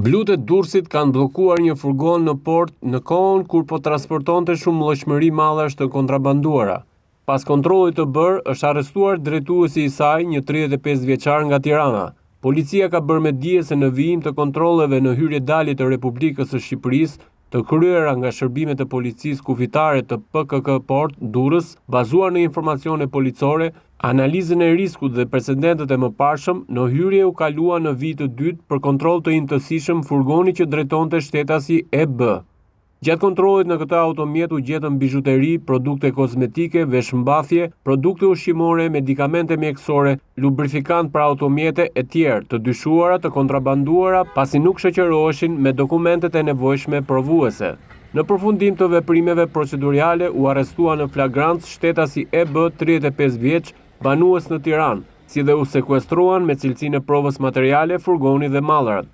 Blut e Durrësit kanë bllokuar një furgon në port në kohën kur po transportonte shumë llojshmëri mallash të kontrabanduara. Pas kontrollit të bërë, është arrestuar drejtuesi i saj, një 35 vjeçar nga Tirana. Policia ka bërë me dije se në vijim të kontrolleve në hyrje-dalje të Republikës së Shqipërisë, të kryera nga shërbimet e policisë kufitare të PKK Port Durrës, bazuar në informacione policore, analizën e riskut dhe precedentet e mëparshëm, në hyrje u kalua në vit të dytë për kontroll të imtësishëm furgoni që drejtonte shtetasi EB. Gjatë kontrollit në këtë automjet u gjetën bijuteri, produkte kozmetike, veshmbathje, produkte ushqimore, medikamente mjekësore, lubrifikant për automjete e tjerë të dyshuara të kontrabanduara pasi nuk shoqëroheshin me dokumentet e nevojshme provuese. Në përfundim të veprimeve procedurale u arrestua në flagrancë shtetasi EB 35 vjeç, banues në Tiranë, si dhe u sekuestruan me cilësinë e provës materiale furgoni dhe mallarat.